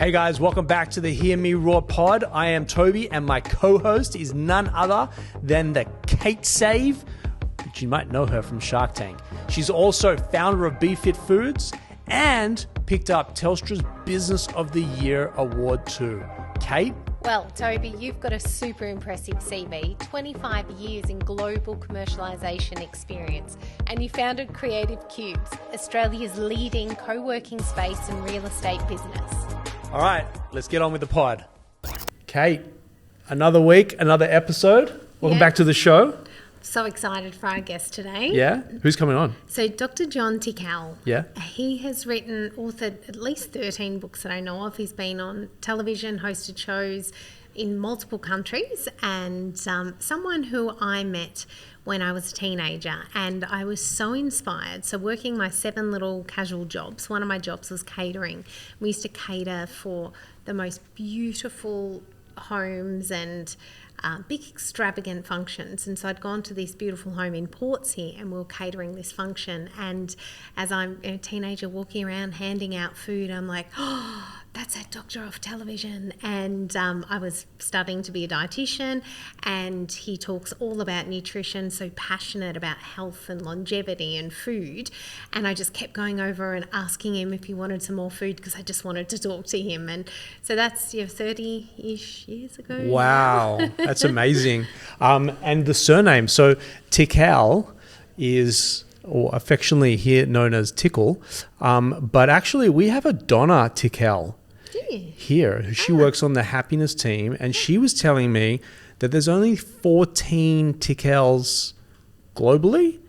Hey guys, welcome back to the Hear Me Roar pod. I am Tobi and my co-host is none other than the Kate Save, which you might know her from Shark Tank. She's also founder of BeFit Foods and picked up Telstra's Business of the Year award too. Kate? Well, Tobi, you've got a super impressive CV, 25 years in global commercialisation experience, and you founded Creative Cubes, Australia's leading co-working space and real estate business. All right, let's get on with the pod. Kate, another week, another episode. Welcome back to the show. So excited for our guest today. Yeah? Who's coming on? So Dr. John Tickell. Yeah. He has authored at least 13 books that I know of. He's been on television, hosted shows in multiple countries, and someone who I met when I was a teenager, and I was so inspired. So working my 7 little casual jobs, one of my jobs was catering. We used to cater for the most beautiful homes and big extravagant functions, and so I'd gone to this beautiful home in Ports here and we were catering this function, and as I'm a teenager walking around handing out food, I'm like, oh, that's that doctor off television. And I was studying to be a dietitian, and he talks all about nutrition, so passionate about health and longevity and food, and I just kept going over and asking him if he wanted some more food because I just wanted to talk to him. And so that's 30-ish years ago. Wow, that's amazing. And the surname, so Tickell is, or affectionately here known as Tickell, but actually we have a Donna Tickell here. She works on the happiness team, and she was telling me that there's only 14 Tickells globally,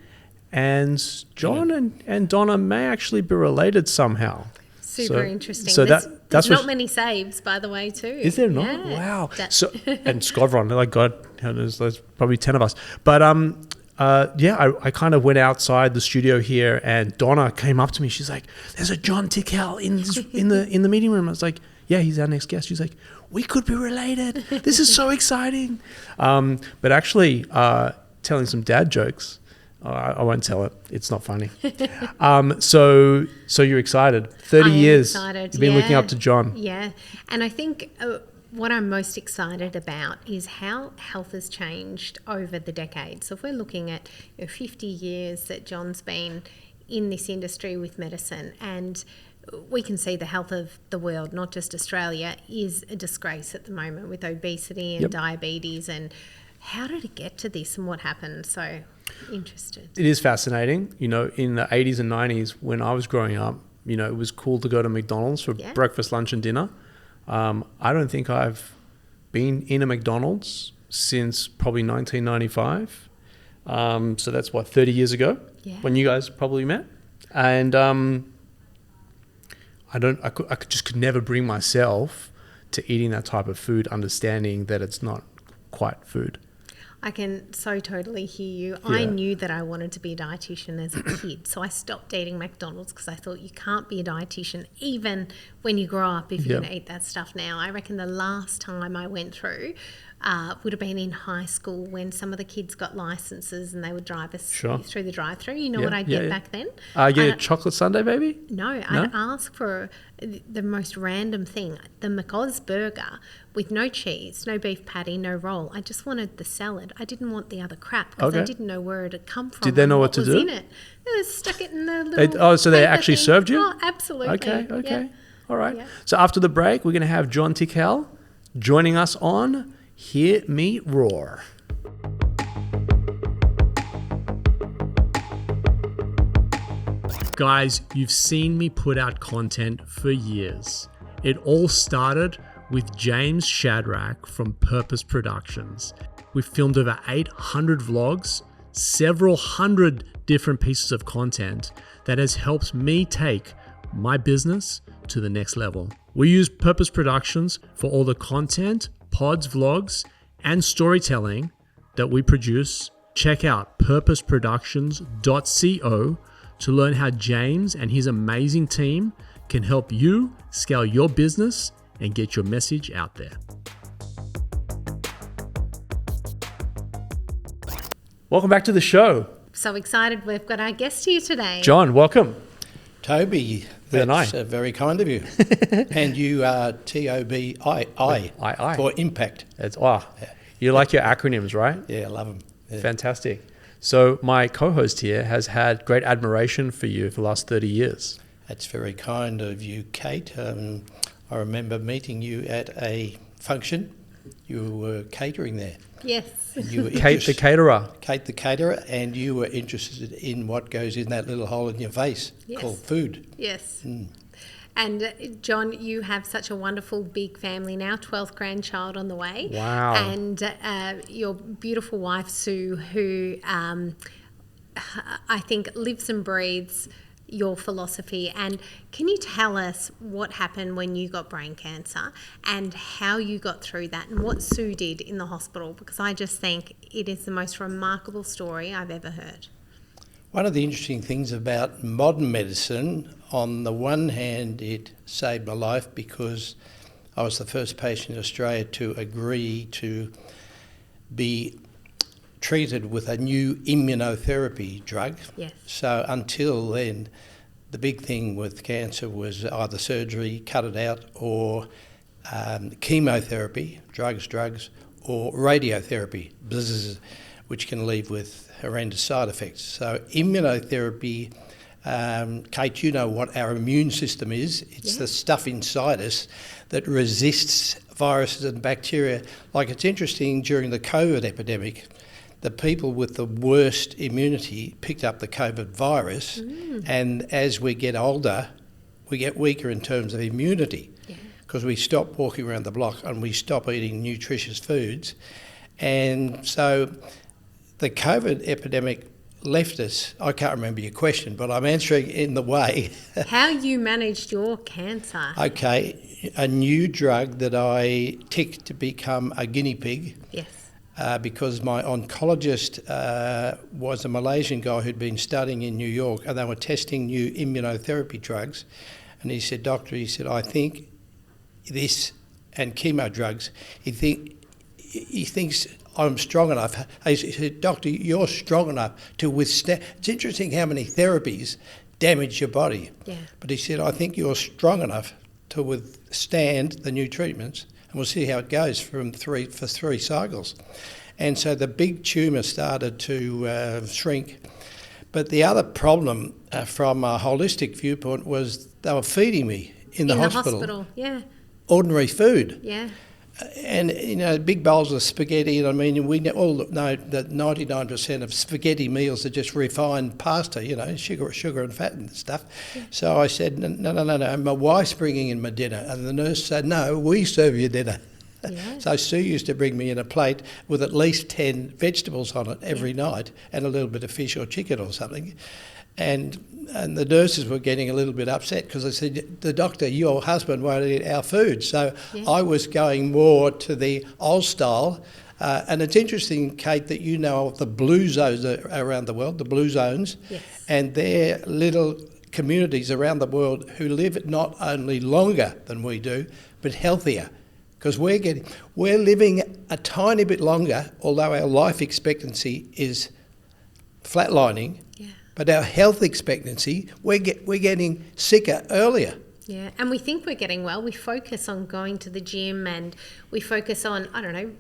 and John and Donna may actually be related somehow. Super interesting. So there's not many saves, by the way, too. Is there not? Yeah. Wow. So, and Scovron, like God, there's probably 10 of us. But I kind of went outside the studio here, and Donna came up to me. She's like, "There's a John Tickell in the meeting room." I was like, "Yeah, he's our next guest." She's like, "We could be related. This is so exciting." But actually, telling some dad jokes. I won't tell it. It's not funny. So you're excited. 30 years. Excited. You've been looking up to John. Yeah. And I think what I'm most excited about is how health has changed over the decades. So if we're looking at 50 years that John's been in this industry with medicine, and we can see the health of the world, not just Australia, is a disgrace at the moment with obesity and diabetes. And how did it get to this and what happened? So interested. It is fascinating. In the 80s and 90s when I was growing up, it was cool to go to McDonald's for breakfast, lunch and dinner. I don't think I've been in a McDonald's since probably 1995. So that's 30 years ago when you guys probably met. And I could never bring myself to eating that type of food, understanding that it's not quite food. I can so totally hear you. Yeah. I knew that I wanted to be a dietitian as a kid, so I stopped eating McDonald's because I thought you can't be a dietitian even when you grow up if you're going to eat that stuff now. I reckon the last time I went through would have been in high school when some of the kids got licenses and they would drive us through the drive-through. You know what I'd get back then? A chocolate sundae, baby? No, I'd ask for the most random thing, the McOz burger with no cheese, no beef patty, no roll. I just wanted the salad. I didn't want the other crap because I didn't know where it had come from. Did they know what to do? In it. They stuck it in the little so they actually served you? Oh, absolutely. Okay. Yeah. All right. Yeah. So after the break, we're going to have John Tickell joining us on Hear Me Roar. Guys, you've seen me put out content for years. It all started with James Shadrach from Purpose Productions. We've filmed over 800 vlogs, several hundred different pieces of content that has helped me take my business to the next level. We use Purpose Productions for all the content, pods, vlogs, and storytelling that we produce. Check out purposeproductions.co to learn how James and his amazing team can help you scale your business and get your message out there. Welcome back to the show. So excited we've got our guest here today. John, welcome. Tobi, with an I. That's very kind of you. And you are Tobi for impact. It's you like your acronyms, right? Yeah, I love them. Yeah. Fantastic. So my co-host here has had great admiration for you for the last 30 years. That's very kind of you, Kate. I remember meeting you at a function. You were catering there. Yes. And you were Kate the caterer. Kate the caterer, and you were interested in what goes in that little hole in your face called food. Yes. And John, you have such a wonderful big family now, 12th grandchild on the way. Wow. And your beautiful wife, Sue, who I think lives and breathes your philosophy. And can you tell us what happened when you got brain cancer and how you got through that and what Sue did in the hospital? Because I just think it is the most remarkable story I've ever heard. One of the interesting things about modern medicine, on the one hand, it saved my life because I was the first patient in Australia to agree to be treated with a new immunotherapy drug. Yes. So until then, the big thing with cancer was either surgery, cut it out, or chemotherapy, drugs, or radiotherapy, which can leave with horrendous side effects. So immunotherapy, Kate, you know what our immune system is. It's the stuff inside us that resists viruses and bacteria. Like, it's interesting, during the COVID epidemic, the people with the worst immunity picked up the COVID virus, and as we get older, we get weaker in terms of immunity because we stop walking around the block and we stop eating nutritious foods. And so the COVID epidemic left us. I can't remember your question, but I'm answering in the way. How you managed your cancer. Okay, a new drug that I ticked to become a guinea pig. Yes. Because my oncologist was a Malaysian guy who'd been studying in New York, and they were testing new immunotherapy drugs. And he said, Doctor, I think this and chemo drugs, he thinks I'm strong enough. He said, Doctor, you're strong enough to withstand. It's interesting how many therapies damage your body. Yeah. But he said, I think you're strong enough to withstand the new treatments. And we'll see how it goes for three cycles. And so the big tumour started to shrink. But the other problem from a holistic viewpoint was they were feeding me in the hospital. Ordinary food. Yeah. And, big bowls of spaghetti. And I mean, we all know that 99% of spaghetti meals are just refined pasta, sugar and fat and stuff. Yeah. So I said, no, my wife's bringing in my dinner. And the nurse said, no, we serve you dinner. Yeah. So Sue used to bring me in a plate with at least 10 vegetables on it every night and a little bit of fish or chicken or something. And the nurses were getting a little bit upset because they said, the doctor, your husband won't eat our food. So I was going more to the old style. And it's interesting, Kate, that you know of the blue zones around the world, the blue zones. Yes. And they're little communities around the world who live not only longer than we do, but healthier. Because we're living a tiny bit longer, although our life expectancy is flatlining. Yeah. But our health expectancy, we're getting sicker earlier. Yeah, and we think we're getting well. We focus on going to the gym and we focus on,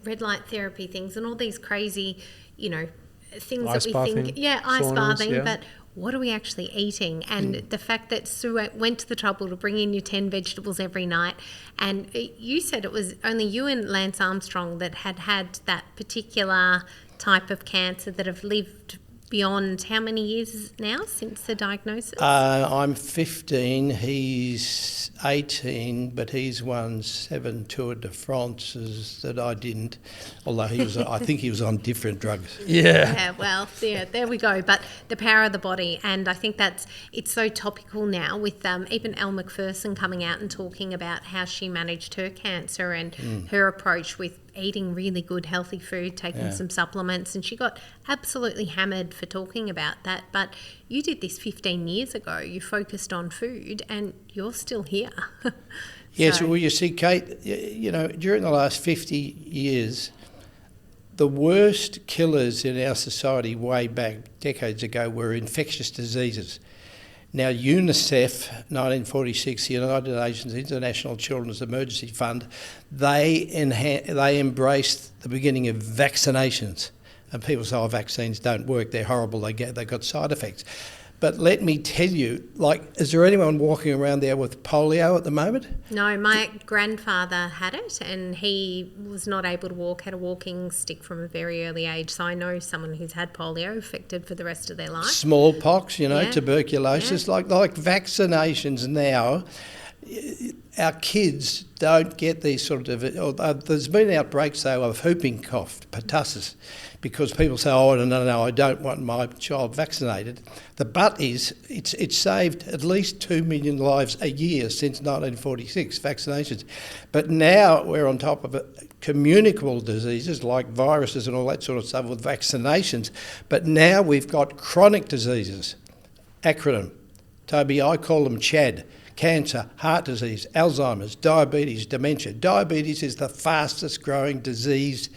red light therapy things and all these crazy, things ice that we bathing, think. Yeah, ice saunas, bathing, but what are we actually eating? And the fact that Sue went to the trouble to bring in your 10 vegetables every night, and you said it was only you and Lance Armstrong that had that particular type of cancer that have lived beyond how many years now since the diagnosis? I'm 15, he's 18, but he's won 7 Tour de France's that I didn't, although I think he was on different drugs. Yeah, well, there we go. But the power of the body, and I think it's so topical now with even Elle Macpherson coming out and talking about how she managed her cancer and her approach with eating really good healthy food, taking some supplements, and she got absolutely hammered for talking about that. But you did this 15 years ago. You focused on food and you're still here. Yes, well, you see, Kate, during the last 50 years, the worst killers in our society way back decades ago were infectious diseases. Now, UNICEF, 1946, the United Nations International Children's Emergency Fund, they embraced the beginning of vaccinations. And people say, oh, vaccines don't work, they're horrible, they've got side effects. But let me tell you, is there anyone walking around there with polio at the moment? No, my grandfather had it and he was not able to walk, had a walking stick from a very early age. So I know someone who's had polio affected for the rest of their life. Smallpox, tuberculosis, like vaccinations now. Our kids don't get these sort of... there's been outbreaks, though, of whooping cough, pertussis, because people say, oh, no, I don't want my child vaccinated. The but is, it's saved at least 2 million lives a year since 1946, vaccinations. But now we're on top of it, communicable diseases like viruses and all that sort of stuff with vaccinations. But now we've got chronic diseases. Acronym. Tobi, I call them CHAD. Cancer, heart disease, Alzheimer's, diabetes, dementia. Diabetes is the fastest growing disease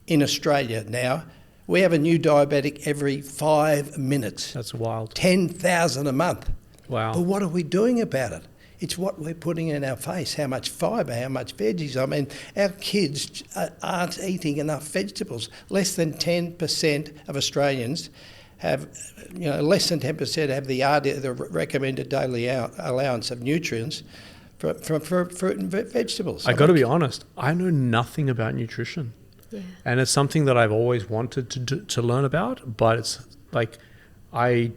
in Australia now. We have a new diabetic every 5 minutes. That's wild. 10,000 a month. Wow. But what are we doing about it? It's what we're putting in our face, how much fibre, how much veggies. I mean, our kids aren't eating enough vegetables. Less than 10% of Australians have, less than 10% have the recommended daily allowance of nutrients from fruit and vegetables. I got to be honest, I know nothing about nutrition. Yeah. And it's something that I've always wanted to learn about, but it's like I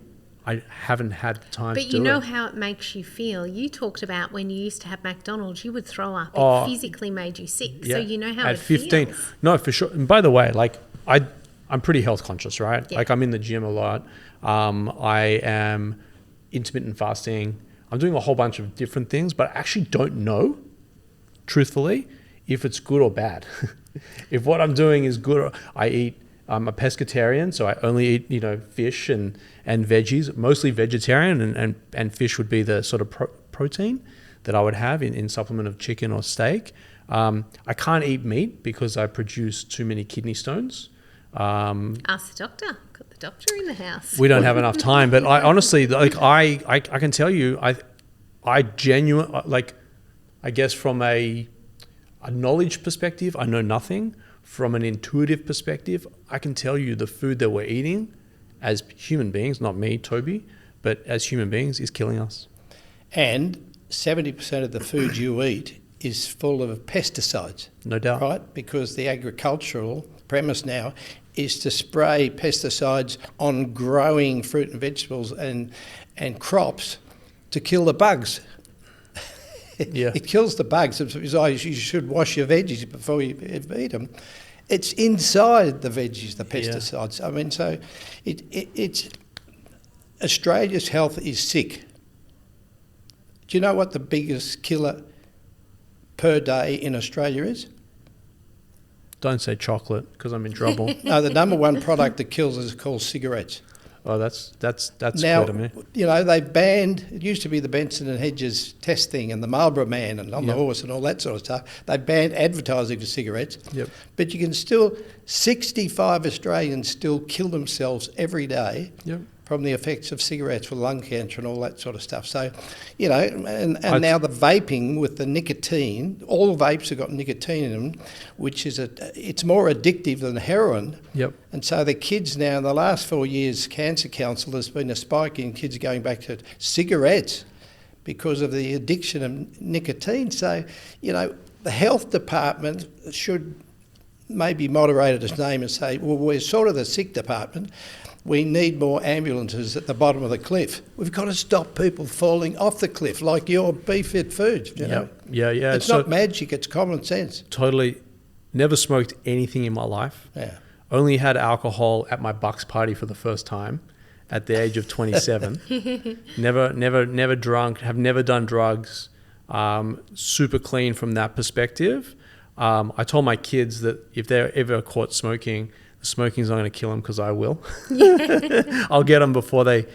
haven't had the time to do it. But you know how it makes you feel. You talked about when you used to have McDonald's, you would throw up. It physically made you sick. Yeah. So you know how at it 15, feels. No, for sure. And by the way, I'm pretty health conscious, right? Yeah. I'm in the gym a lot. I am intermittent fasting. I'm doing a whole bunch of different things, but I actually don't know, truthfully, if it's good or bad. If what I'm doing is good, I'm a pescatarian, so I only eat, fish and veggies, mostly vegetarian, and fish would be the sort of protein that I would have in supplement of chicken or steak. I can't eat meat because I produce too many kidney stones. Ask the doctor. Got the doctor in the house. We don't have enough time, but I honestly, I can tell you, I genuinely, I guess from a knowledge perspective, I know nothing. From an intuitive perspective, I can tell you the food that we're eating as human beings, not me, Tobi, but as human beings, is killing us. And 70% of the food you eat is full of pesticides. No doubt. Right? Because the agricultural premise now is to spray pesticides on growing fruit and vegetables and crops to kill the bugs. Yeah. It kills the bugs. You should wash your veggies before you eat them. It's inside the veggies, the pesticides. Yeah. I mean, so it's Australia's health is sick. Do you know what the biggest killer per day in Australia is? Don't say chocolate because I'm in trouble. No, the number one product that kills is called cigarettes. Oh, that's now, clear to me. They've banned, it used to be the Benson and Hedges test thing and the Marlboro Man and On the Horse and all that sort of stuff. They banned advertising for cigarettes. Yep. But you can still, 65 Australians still kill themselves every day. Yep. From the effects of cigarettes with lung cancer and all that sort of stuff. So, and now the vaping with the nicotine, all vapes have got nicotine in them, which is it's more addictive than heroin. Yep. And so the kids now, in the last 4 years, Cancer Council, there's been a spike in kids going back to cigarettes because of the addiction of nicotine. So, the health department should maybe moderate its name and say, well, we're sort of the sick department. We need more ambulances at the bottom of the cliff. We've got to stop people falling off the cliff, like your BeFit foods. Yeah. It's not magic, it's common sense. Totally. Never smoked anything in my life. Yeah. Only had alcohol at my Bucks party for the first time at the age of 27. Never drunk, have never done drugs. Super clean from that perspective. I told my kids that if they're ever caught smoking, smoking's not going to kill them because I will. I'll get them before the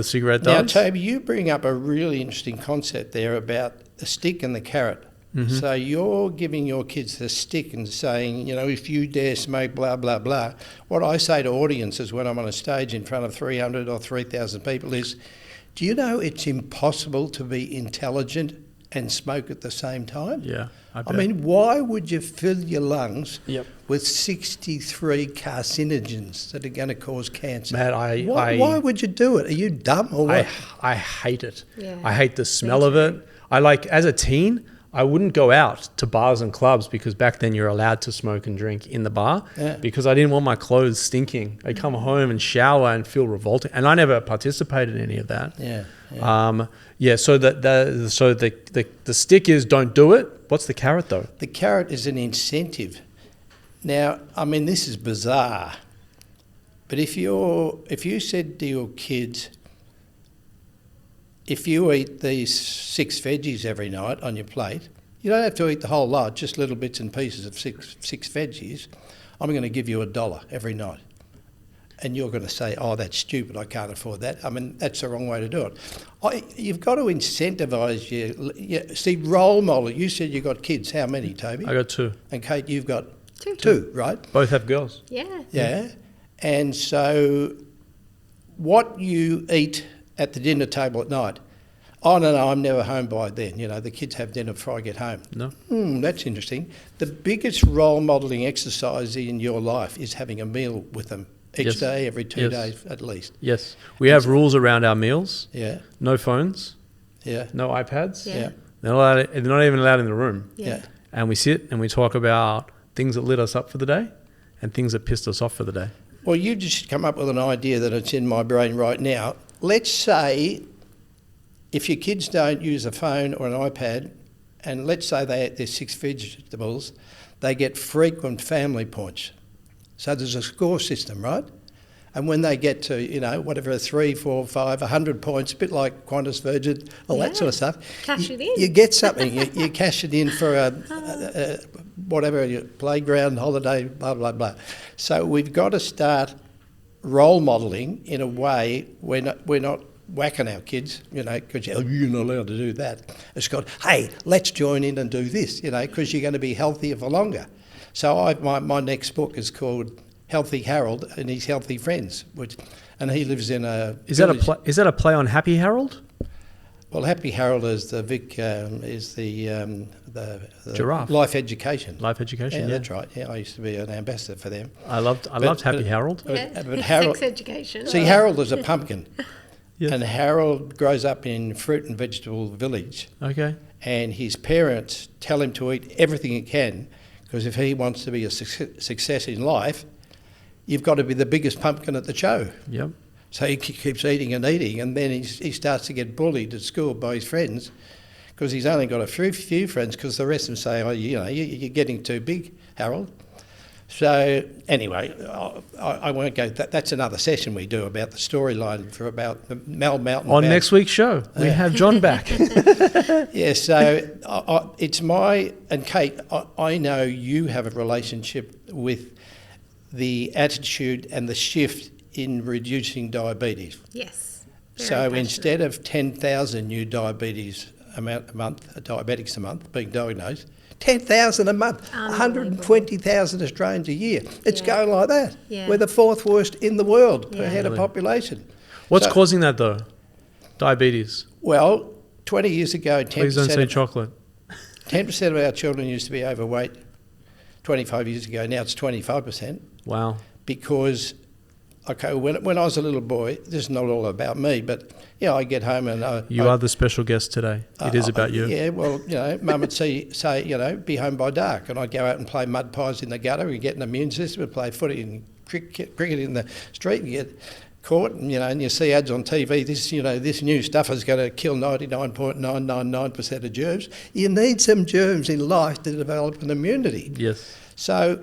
cigarette does. Now, Tobi, you bring up a really interesting concept there about the stick and the carrot. Mm-hmm. So you're giving your kids the stick and saying, if you dare smoke, blah, blah, blah. What I say to audiences when I'm on a stage in front of 300 or 3,000 people is, Do you know it's impossible to be intelligent and smoke at the same time? Yeah, I bet. I mean, why would you fill your lungs Yep. with 63 carcinogens that are going to cause cancer? Man, why would you do it? Are you dumb or what? I hate it. Yeah. I hate the smell of it. I like, as a teen, I wouldn't go out to bars and clubs because back then you're allowed to smoke and drink in the bar because I didn't want my clothes stinking. I'd come home and shower and feel revolting. And I never participated in any of that. So the stick is don't do it. What's the carrot though? The carrot is an incentive. Now, I mean, this is bizarre, but if you said to your kids, if you eat these 6 veggies every night on your plate, you don't have to eat the whole lot, just little bits and pieces of six veggies. I'm going to give you $1 every night. And you're going to say, oh, that's stupid, I can't afford that. I mean, that's the wrong way to do it. You've got to incentivise see, role model. You said you got kids. How many, Toby? I got 2. And Kate, you've got 2, right? Both have girls. Yeah. And so what you eat at the dinner table at night, oh, no, I'm never home by then. You know, the kids have dinner before I get home. No. That's interesting. The biggest role modelling exercise in your life is having a meal with them each day, every 2 days at least. Yes. We have rules around our meals. Yeah. No phones. Yeah. No iPads. Yeah. They're not even allowed in the room. Yeah. And we sit and we talk about things that lit us up for the day and things that pissed us off for the day. Well, you just come up with an idea that it's in my brain right now. Let's say if your kids don't use a phone or an iPad, and let's say they eat their 6 vegetables, they get frequent family points. So there's a score system, right? And when they get to, whatever, 3, 4, 5, 100 points, a bit like Qantas Virgin, all that sort of stuff. Cash it in. You get something. you cash it in for whatever, your playground, holiday, blah, blah, blah. So we've got to start role modelling in a way we're not whacking our kids, because you're not allowed to do that. It's got, hey, let's join in and do this, because you're going to be healthier for longer. So my next book is called Healthy Harold and His Healthy Friends, and he lives in a Is that a play on Happy Harold? Well, Happy Harold is the giraffe. Life Education. Life Education, yeah. That's right. Yeah, I used to be an ambassador for them. I loved Happy Harold. But Harold, sex education. See, Harold is a pumpkin. Yes. And Harold grows up in fruit and vegetable village. Okay. And his parents tell him to eat everything he can, because if he wants to be a success in life, you've got to be the biggest pumpkin at the show. Yep. So he keeps eating and eating, and then he starts to get bullied at school by his friends, because he's only got a few friends, because the rest of them say, oh, you're getting too big, Harold. So anyway, I won't go. That's another session we do about the storyline for about the Mal Mountain. On next week's show, we have John back. Yeah, so it's and Kate, I know you have a relationship with the attitude and the shift in reducing diabetes. Yes. So instead of 10,000 new diabetics a month being diagnosed, 10,000 a month, 120,000 Australians a year. It's going like that. Yeah. We're the 4th worst in the world per head of population. What's causing that though? Diabetes. Well, 20 years ago, Please don't say chocolate. 10% of our children used to be overweight. 25 years ago, now it's 25%. Wow. Because, when I was a little boy, this is not all about me, but I get home and you are the special guest today. It is about you. Yeah, well, Mum would say, be home by dark, and I'd go out and play mud pies in the gutter and get an immune system, and play footy and cricket in the street and get caught, and you see ads on TV. This new stuff is going to kill 99.999% of germs. You need some germs in life to develop an immunity. Yes. So,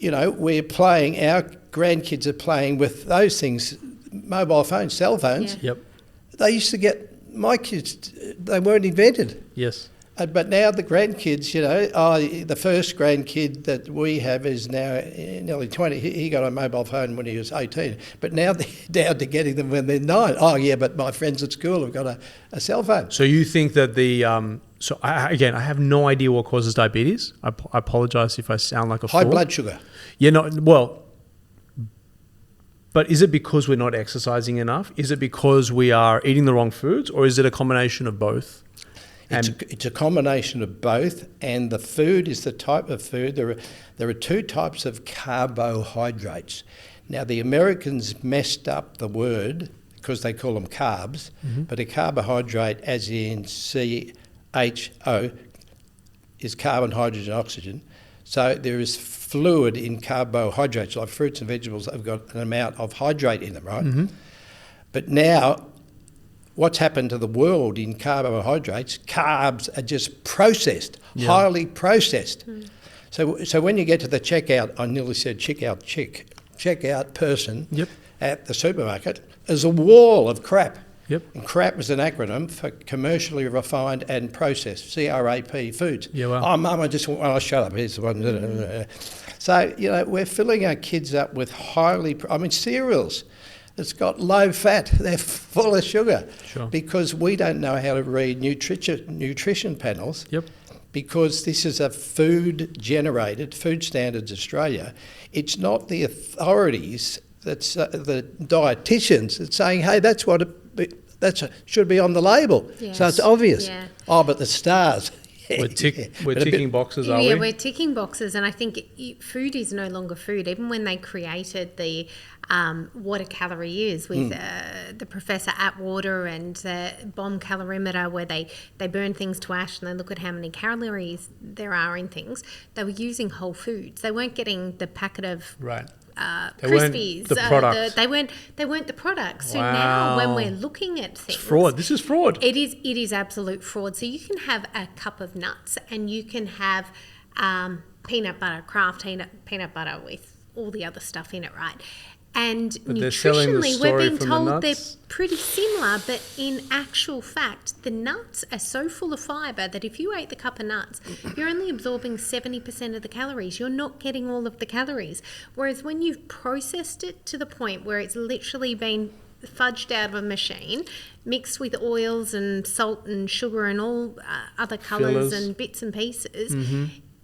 we're playing. Our grandkids are playing with those things, mobile phones, cell phones. Yeah. Yep. They used to get, my kids, they weren't invented. Yes. But now the grandkids, the first grandkid that we have is now nearly 20. He got a mobile phone when he was 18. But now they're down to getting them when they're 9. Oh, yeah, but my friends at school have got a cell phone. So you think that I have no idea what causes diabetes. I apologise if I sound like a fool. High blood sugar. Yeah, no, well, But is it because we're not exercising enough? Is it because we are eating the wrong foods, or is it a combination of both? It's a combination of both, and the food is the type of food. There are two types of carbohydrates. Now, the Americans messed up the word because they call them carbs, but a carbohydrate, as in CHO, is carbon, hydrogen, oxygen. So there is fluid in carbohydrates, like fruits and vegetables have got an amount of hydrate in them, right? But now, what's happened to the world in carbohydrates? Carbs are just processed, highly processed. So when you get to the checkout, I nearly said checkout person at the supermarket, there's a wall of crap. And CRAP is an acronym for commercially refined and processed, CRAP foods. Oh, Mum, shut up, here's the one. So, we're filling our kids up with cereals. It's got low fat, they're full of sugar. Because we don't know how to read nutrition panels. Because this is a food Standards Australia. It's not the authorities, that's the dietitians that's saying, hey, that's what should be on the label. So it's obvious. Oh, but the stars. We're ticking boxes, are we? Yeah, we're ticking boxes, and I think food is no longer food. Even when they created the what a calorie is with the Professor Atwater and the bomb calorimeter, where they burn things to ash and they look at how many calories there are in things, they were using whole foods. They weren't getting the packet of Crispies. The product. They weren't the product. So now when we're looking at things, it's fraud. This is fraud. It is absolute fraud. So you can have a cup of nuts and you can have peanut butter, Kraft peanut butter with all the other stuff in it, right? And but nutritionally, we're being told they're pretty similar, but in actual fact, the nuts are so full of fibre that if you ate the cup of nuts, you're only absorbing 70% of the calories. You're not getting all of the calories. Whereas when you've processed it to the point where it's literally been fudged out of a machine, mixed with oils and salt and sugar and all other colours and bits and pieces,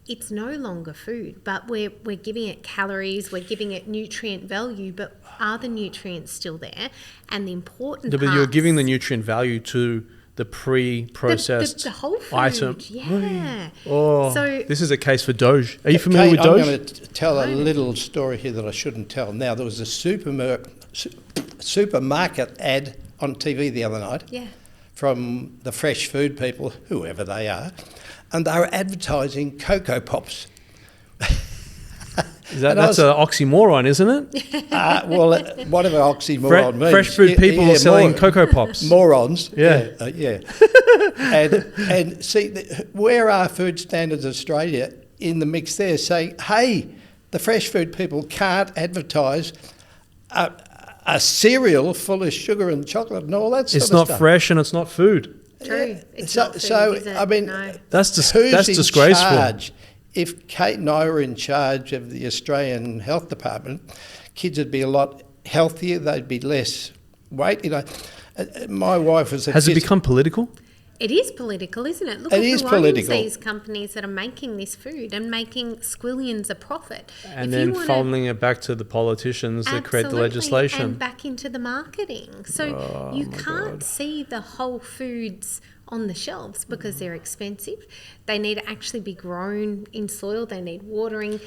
it's no longer food, but we're giving it calories, we're giving it nutrient value, but are the nutrients still there? And the important but you're giving the nutrient value to the pre-processed the whole food, item. So this is a case for Doge. Are you familiar with Doge? I'm going to tell a little story here that I shouldn't tell. Now, there was a supermarket ad on TV the other night from the fresh food people, whoever they are, and they were advertising Cocoa Pops. That's an oxymoron, isn't it? Whatever oxymoron means. Fresh food people selling Cocoa Pops. Morons. And see, where are Food Standards Australia in the mix there, saying, hey, the fresh food people can't advertise a cereal full of sugar and chocolate and all that sort of stuff. It's not fresh and it's not food. True. It's not food, is it? I mean, no. That's disgraceful. Charge? If Kate and I were in charge of the Australian Health Department, kids would be a lot healthier. They'd be less weight. My wife was Has it become political? It is political, isn't it? Look at who owns these companies that are making this food and making squillions of profit. And then funneling it back to the politicians that create the legislation. And back into the marketing. So you can't see the whole foods on the shelves because they're expensive. They need to actually be grown in soil. They need watering.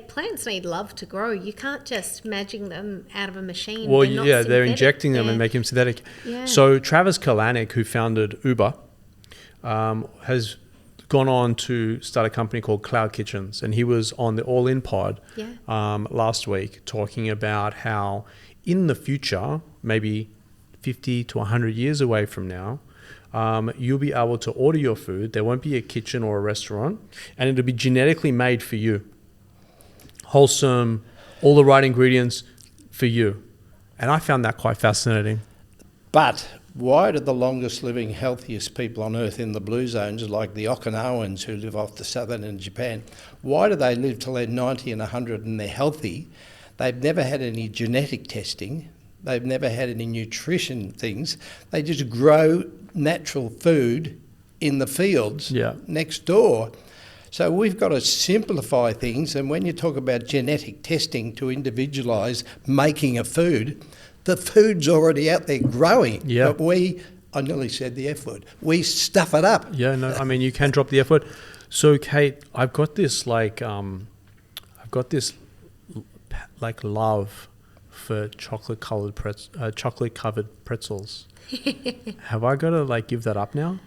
Plants need love to grow. You can't just magic them out of a machine. Well, they're injecting them and making them synthetic. So Travis Kalanick, who founded Uber, has gone on to start a company called Cloud Kitchens, and he was on the All In pod last week talking about how in the future, maybe 50 to 100 years away from now, you'll be able to order your food. There won't be a kitchen or a restaurant, and it'll be genetically made for you. Wholesome, all the right ingredients for you. And I found that quite fascinating. But why do the longest living, healthiest people on earth in the blue zones, like the Okinawans who live off the southern in Japan, why do they live till they're 90 and 100 and they're healthy? They've never had any genetic testing. They've never had any nutrition things. They just grow natural food in the fields next door. So we've got to simplify things, and when you talk about genetic testing to individualise making a food, the food's already out there growing. Yeah. But I nearly said the F word, we stuff it up. Yeah, no, I mean, you can drop the F word. So, Kate, I've got this love for chocolate covered pretzels. Have I got to give that up now?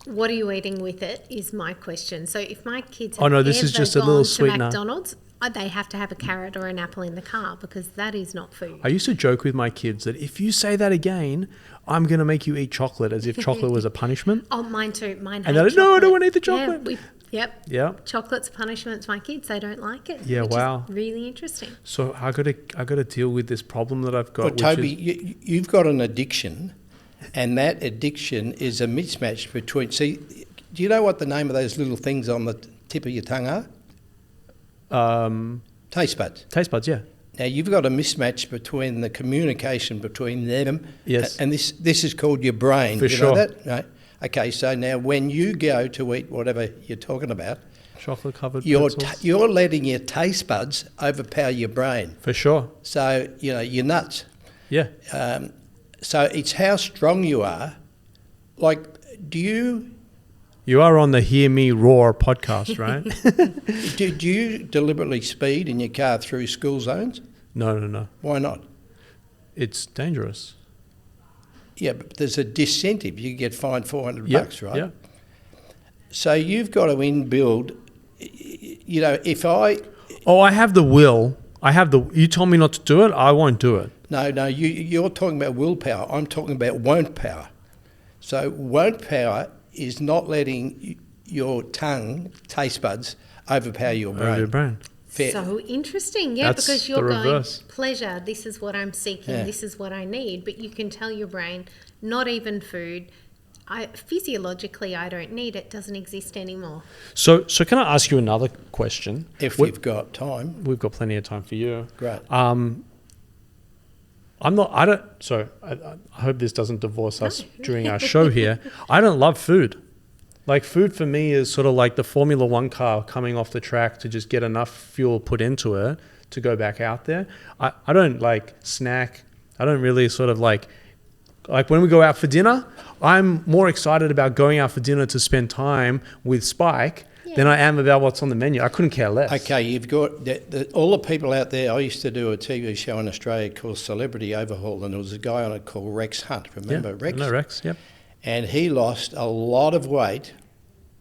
What are you eating with it is my question. So if my kids this is just a little sweetener. McDonald's, they have to have a carrot or an apple in the car because that is not food. I used to joke with my kids that if you say that again, I'm going to make you eat chocolate, as if chocolate was a punishment. Oh, mine too. Mine hate And they're like, no, I don't want to eat the chocolate. Yeah, Chocolate's a punishment to my kids. They don't like it. Yeah, which wow. is really interesting. So I got to deal with this problem that I've got. Well, Toby, you've got an addiction, and that addiction is a mismatch between... See, do you know what the name of those little things on the tip of your tongue are? Taste buds. Taste buds, yeah. Now, you've got a mismatch between the communication between them, yes, and this is called your brain. For sure. Know that? Right. Okay, so now when you go to eat whatever you're talking about, chocolate-covered pretzels, you're letting your taste buds overpower your brain. For sure. So, you're nuts. Yeah. So it's how strong you are. Like, do you... You are on the Hear Me Roar podcast, right? Do you deliberately speed in your car through school zones? No. Why not? It's dangerous. Yeah, but there's a disincentive. You get fined $400, right? Yeah. So you've got to inbuild, if I... Oh, I have the will. You told me not to do it, I won't do it. No, you're talking about willpower. I'm talking about won't power. So won't power is not letting your tongue, taste buds, overpower your brain. Over your brain. Fair. So interesting, because you're going, pleasure, this is what I'm seeking, this is what I need. But you can tell your brain, not even food, physiologically I don't need it, doesn't exist anymore. So can I ask you another question? If we've got time. We've got plenty of time for you. Great. I hope this doesn't divorce us during our show here. I don't love food. Food for me is sort of like the Formula One car coming off the track to just get enough fuel put into it to go back out there. I don't snack. I don't really sort of like when we go out for dinner, I'm more excited about going out for dinner to spend time with Spike than I am about what's on the menu. I couldn't care less. Okay, you've got all the people out there. I used to do a TV show in Australia called Celebrity Overhaul, and there was a guy on it called Rex Hunt. Remember Rex? No, Rex, yep. And he lost a lot of weight,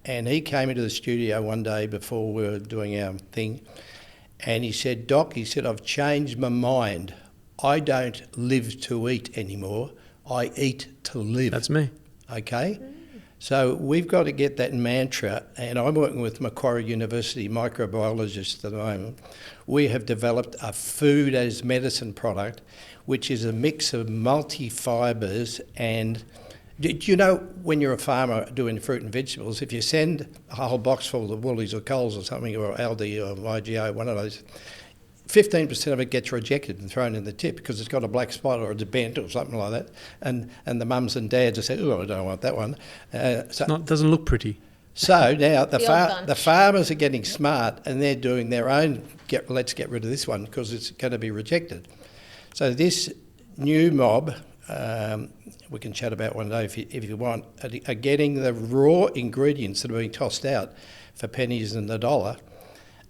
and he came into the studio one day before we were doing our thing, and he said, Doc, I've changed my mind. I don't live to eat anymore. I eat to live. That's me. Okay? So we've got to get that mantra, and I'm working with Macquarie University microbiologists at the moment. We have developed a food as medicine product, which is a mix of multi-fibres. And do you know, when you're a farmer doing fruit and vegetables, if you send a whole box full of Woolies or Coles or something, or Aldi or IGA, one of those, 15% of it gets rejected and thrown in the tip because it's got a black spot or it's bent or something like that. And the mums and dads have said, oh, I don't want that one. It doesn't look pretty. So now the farmers are getting smart, and they're doing their own, let's get rid of this one because it's going to be rejected. So this new mob, we can chat about one day if you want, are getting the raw ingredients that are being tossed out for pennies and a dollar.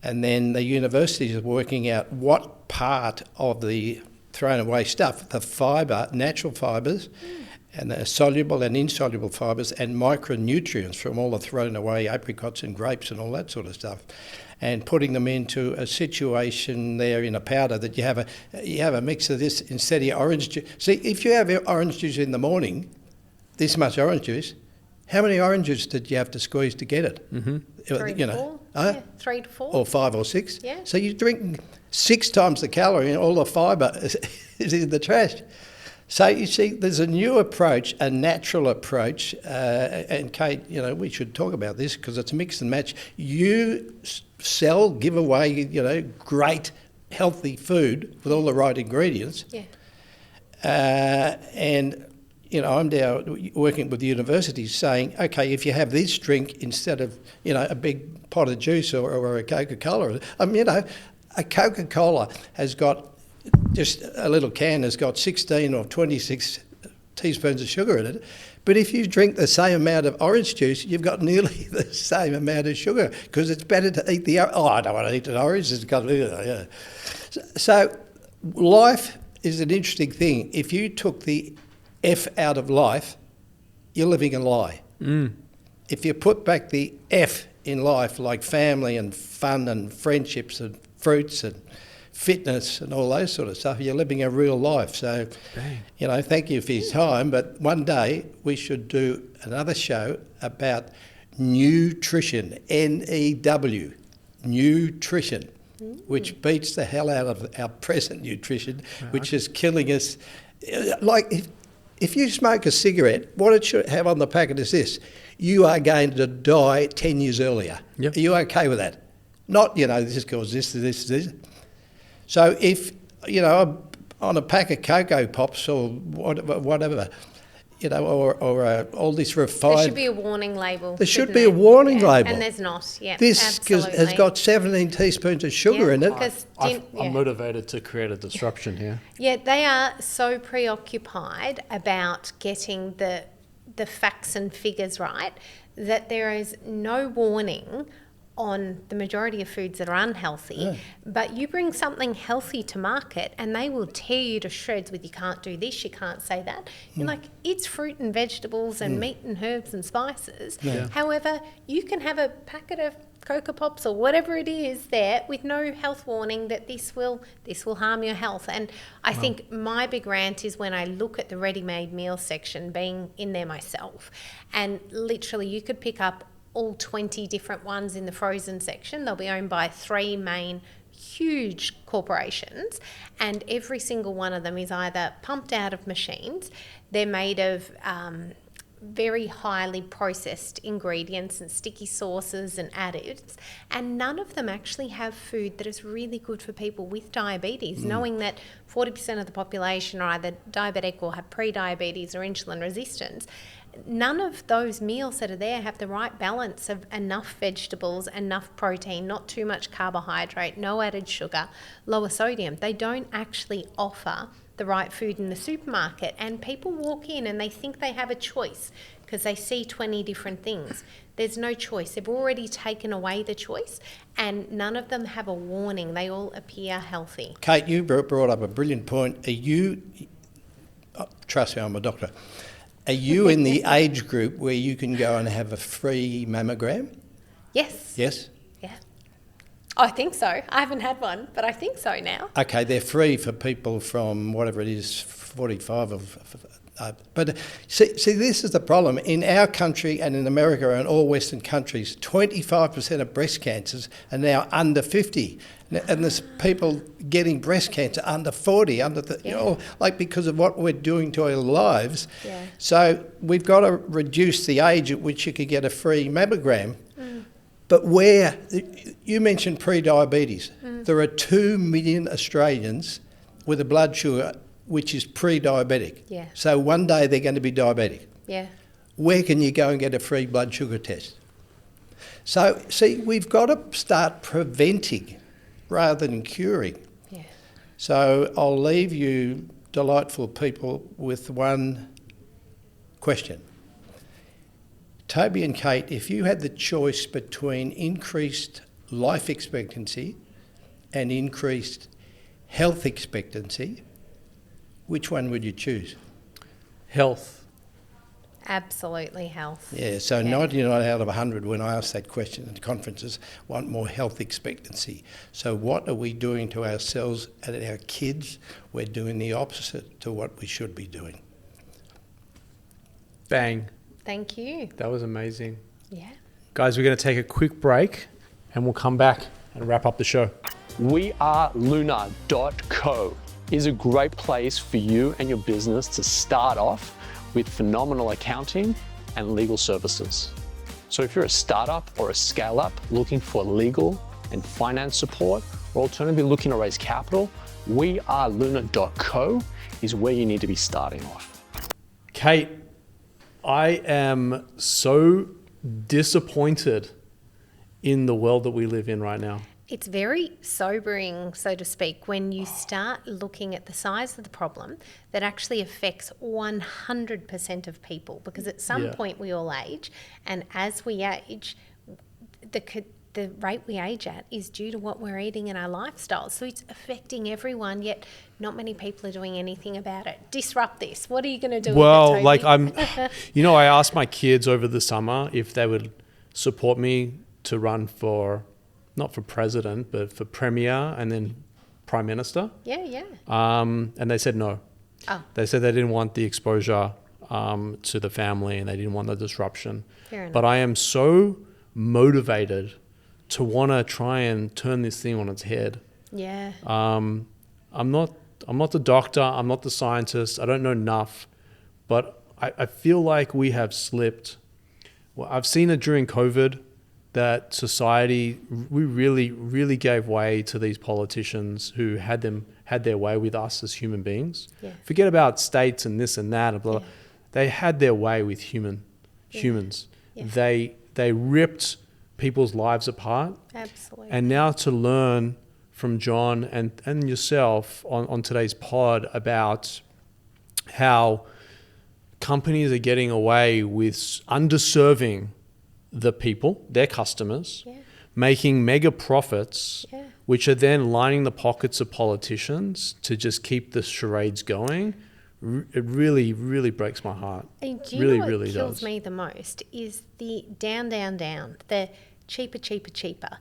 And then the universities are working out what part of the thrown away stuff, the fibre, natural fibres, and the soluble and insoluble fibres, and micronutrients from all the thrown away apricots and grapes and all that sort of stuff, and putting them into a situation there in a powder that you have a mix of this instead of your orange juice. See, if you have your orange juice in the morning, this much orange juice, how many oranges did you have to squeeze to get it? Mm-hmm. 3 to 4. 3 to 4. Or 5 or 6. Yeah. So you're drinking 6 times the calorie and all the fibre is in the trash. So you see, there's a new approach, a natural approach, and Kate, we should talk about this because it's mix and match. You give away, great, healthy food with all the right ingredients. Yeah. And I'm now working with universities saying, okay, if you have this drink instead of, a big pot of juice or a Coca-Cola, a Coca-Cola has got, just a little can has got 16 or 26 teaspoons of sugar in it. But if you drink the same amount of orange juice, you've got nearly the same amount of sugar, because it's better to eat I don't want to eat an orange. It's got, So life is an interesting thing. If you took the F out of life, you're living a lie. If you put back the F in life, like family and fun and friendships and fruits and fitness and all those sort of stuff, you're living a real life. So, thank you for your time. But one day we should do another show about nutrition, N-E-W, nutrition, which beats the hell out of our present nutrition, which is killing us. Like, if you smoke a cigarette, what it should have on the packet is this: you are going to die 10 years earlier. Yep. Are you okay with that? Not, this is caused this. So if, on a pack of Cocoa Pops or whatever, or all this refined... There should be a warning label. There should be a warning label. And there's not, This has got 17 teaspoons of sugar in it. I'm motivated to create a disruption here. Yeah, they are so preoccupied about getting the facts and figures right that there is no warning on the majority of foods that are unhealthy, but you bring something healthy to market and they will tear you to shreds with, you can't do this, you can't say that. You're like, it's fruit and vegetables and meat and herbs and spices. However, you can have a packet of Cocoa Pops or whatever it is there with no health warning that this will harm your health. And I think my big rant is when I look at the ready-made meal section, being in there myself, and literally you could pick up all 20 different ones in the frozen section. They'll be owned by 3 main huge corporations, and every single one of them is either pumped out of machines, they're made of very highly processed ingredients and sticky sauces and additives, and none of them actually have food that is really good for people with diabetes, knowing that 40% of the population are either diabetic or have pre-diabetes or insulin resistance. None of those meals that are there have the right balance of enough vegetables, enough protein, not too much carbohydrate, no added sugar, lower sodium. They don't actually offer the right food in the supermarket, and people walk in and they think they have a choice because they see 20 different things. There's no choice. They've already taken away the choice, and none of them have a warning. They all appear healthy. Kate, you brought up a brilliant point. Are you, trust me, I'm a doctor, are you in the age group where you can go and have a free mammogram? Yes. Yes? Yeah. I think so. I haven't had one, but I think so now. Okay, they're free for people from whatever it is, 45 but see, this is the problem. In our country and in America and all Western countries, 25% of breast cancers are now under 50. And there's people getting breast cancer under 40, because of what we're doing to our lives. Yeah. So we've got to reduce the age at which you could get a free mammogram. But you mentioned pre-diabetes. There are 2 million Australians with a blood sugar which is pre-diabetic. Yeah. So one day they're going to be diabetic. Yeah. Where can you go and get a free blood sugar test? So, see, we've got to start preventing rather than curing. Yeah. So I'll leave you, delightful people, with one question. Tobi and Kate, if you had the choice between increased life expectancy and increased health expectancy, which one would you choose? Health. Absolutely health. Yeah, so 99 out of 100 when I ask that question at conferences want more health expectancy. So what are we doing to ourselves and our kids? We're doing the opposite to what we should be doing. Bang. Thank you. That was amazing. Yeah. Guys, we're going to take a quick break and we'll come back and wrap up the show. weareluna.co is a great place for you and your business to start off with phenomenal accounting and legal services. So if you're a startup or a scale-up looking for legal and finance support, or alternatively looking to raise capital, weareluna.co is where you need to be starting off. Kate, I am so disappointed in the world that we live in right now. It's very sobering, so to speak, when you start looking at the size of the problem that actually affects 100% of people, because at some point we all age, and as we age, the rate we age at is due to what we're eating in our lifestyles. So it's affecting everyone, yet not many people are doing anything about it. Disrupt this. What are you going to do with it, Tobi? I asked my kids over the summer if they would support me to run for, not for president, but for premier and then prime minister. Yeah. And they said no. Oh. They said they didn't want the exposure to the family and they didn't want the disruption. Fair enough. But I am so motivated to want to try and turn this thing on its head. Yeah. I'm not the doctor, I'm not the scientist, I don't know enough, but I feel like we have slipped. Well, I've seen it during COVID that society, we really gave way to these politicians who had their way with us as human beings. Yeah. Forget about states and this and that, blah, blah. They had their way with humans. Yeah. They ripped people's lives apart. Absolutely. And now to learn from John and yourself on today's pod about how companies are getting away with underserving the people, their customers, making mega profits, which are then lining the pockets of politicians to just keep the charades going. It really, really breaks my heart. And do you really, know what really kills does. me the most is the down, the cheaper.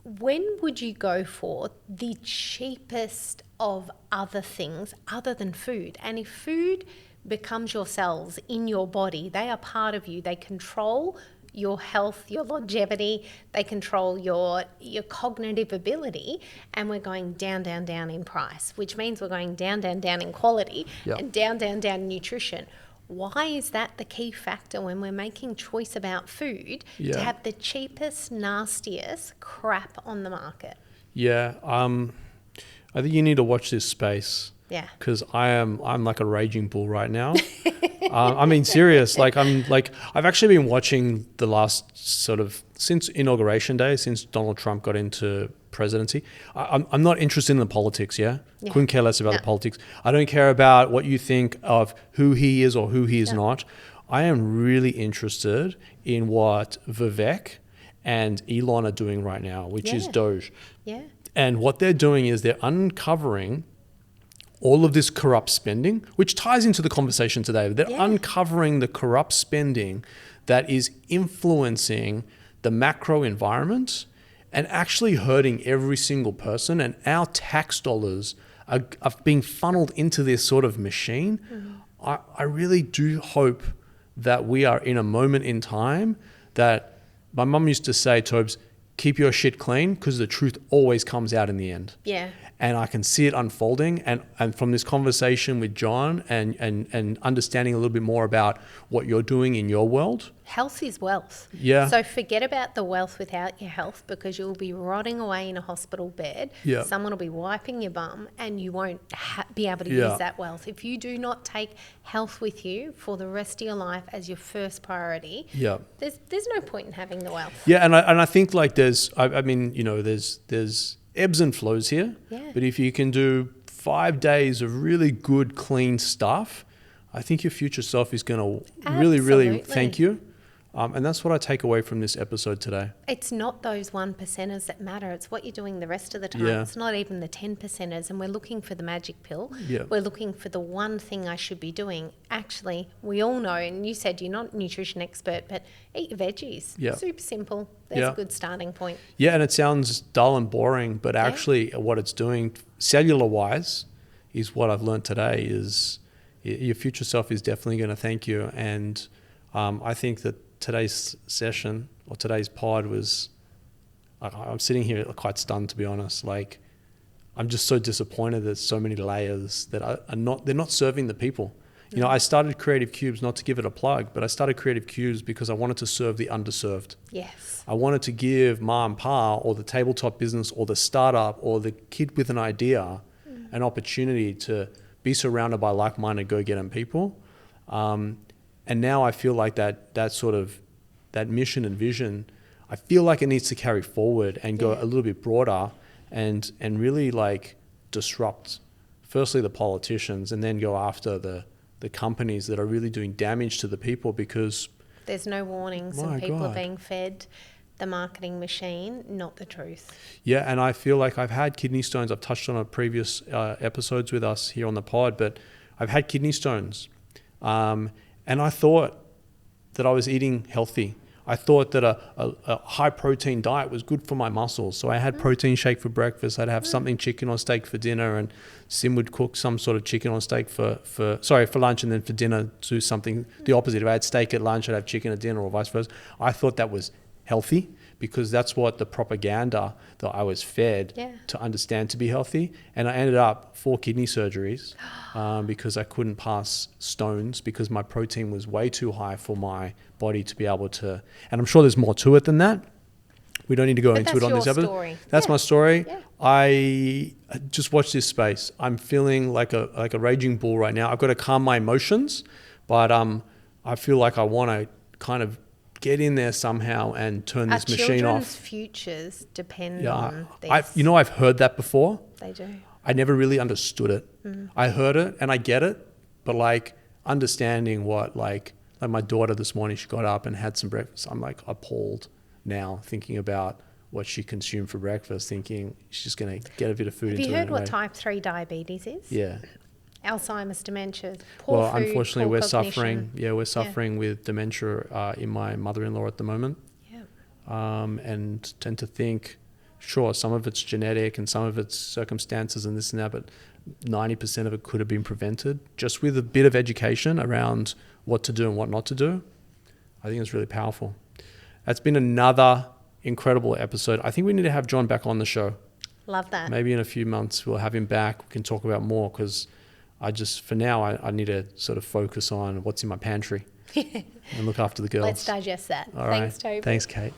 When would you go for the cheapest of other things other than food? And if food becomes your cells in your body, they are part of you. They control your health, your longevity, they control your cognitive ability, and we're going down in price, which means we're going down in quality and down in nutrition. Why is that the key factor when we're making choice about food to have the cheapest, nastiest crap on the market? Yeah, I think you need to watch this space. Yeah. Because I'm like a raging bull right now. I mean, serious. I've actually been watching the last since Inauguration Day, since Donald Trump got into presidency. I'm not interested in the politics. Couldn't care less about the politics. I don't care about what you think of who he is or who he is not. I am really interested in what Vivek and Elon are doing right now, which is Doge. Yeah. And what they're doing is they're uncovering all of this corrupt spending, which ties into the conversation today. They're uncovering the corrupt spending that is influencing the macro environment and actually hurting every single person. And our tax dollars are being funneled into this sort of machine. Mm-hmm. I really do hope that we are in a moment in time that my mum used to say, Tobes, keep your shit clean because the truth always comes out in the end. Yeah. And I can see it unfolding. And from this conversation with John and understanding a little bit more about what you're doing in your world. Health is wealth. Yeah. So forget about the wealth without your health, because you'll be rotting away in a hospital bed. Yeah. Someone will be wiping your bum and you won't be able to use that wealth. If you do not take health with you for the rest of your life as your first priority, there's no point in having the wealth. Yeah, and I think like there's ebbs and flows here. Yeah. But if you can do 5 days of really good, clean stuff, I think your future self is going to really thank you. And that's what I take away from this episode today. It's not those 1%ers that matter. It's what you're doing the rest of the time. Yeah. It's not even the 10%ers. And we're looking for the magic pill. Yeah. We're looking for the one thing I should be doing. Actually, we all know, and you said you're not a nutrition expert, but eat your veggies. Yeah. Super simple. There's a good starting point. Yeah, and it sounds dull and boring, but actually what it's doing cellular-wise is what I've learned today is your future self is definitely going to thank you. And I think that today's session or today's pod was, I'm sitting here quite stunned, to be honest. Like, I'm just so disappointed there's so many layers that they're not serving the people. You know, I started Creative Cubes, not to give it a plug, but I started Creative Cubes because I wanted to serve the underserved. Yes. I wanted to give ma and pa or the tabletop business or the startup or the kid with an idea an opportunity to be surrounded by like-minded go-getter people. And now I feel like that mission and vision, I feel like it needs to carry forward and go a little bit broader and really like disrupt, firstly the politicians, and then go after the companies that are really doing damage to the people, because there's no warnings and people are being fed the marketing machine, not the truth. Yeah, and I feel like I've had kidney stones. I've touched on it previous episodes with us here on the pod, but I've had kidney stones. And I thought that I was eating healthy. I thought that a high protein diet was good for my muscles. So I had protein shake for breakfast. I'd have something chicken on steak for dinner, and Sim would cook some sort of chicken on steak for lunch, and then for dinner do something the opposite. If I had steak at lunch, I'd have chicken at dinner, or vice versa. I thought that was healthy because that's what the propaganda that I was fed to understand to be healthy. And I ended up 4 kidney surgeries because I couldn't pass stones because my protein was way too high for my body to be able to. And I'm sure there's more to it than that. We don't need to go into it on this episode. Story. That's my story. Yeah. I just watch this space. I'm feeling like a raging bull right now. I've got to calm my emotions, but I feel like I want to kind of get in there somehow and turn this machine off. Our children's futures depend on this. I've heard that before. They do. I never really understood it. I heard it and I get it, but like understanding what like my daughter this morning, she got up and had some breakfast. I'm like appalled now thinking about what she consumed for breakfast, thinking she's going to get a bit of food into her. Have you heard what type 3 diabetes is? Yeah. Alzheimer's, dementia, poor food, unfortunately, poor we're cognition. suffering with dementia in my mother-in-law at the moment. Yeah. And tend to think, sure, some of it's genetic and some of it's circumstances and this and that, but 90% of it could have been prevented just with a bit of education around what to do and what not to do. I think it's really powerful. That's been another incredible episode. I think we need to have John back on the show. Love that. Maybe in a few months we'll have him back. We can talk about more because for now, I need to sort of focus on what's in my pantry and look after the girls. Let's digest that. All Thanks, right. Toby. Thanks, Kate.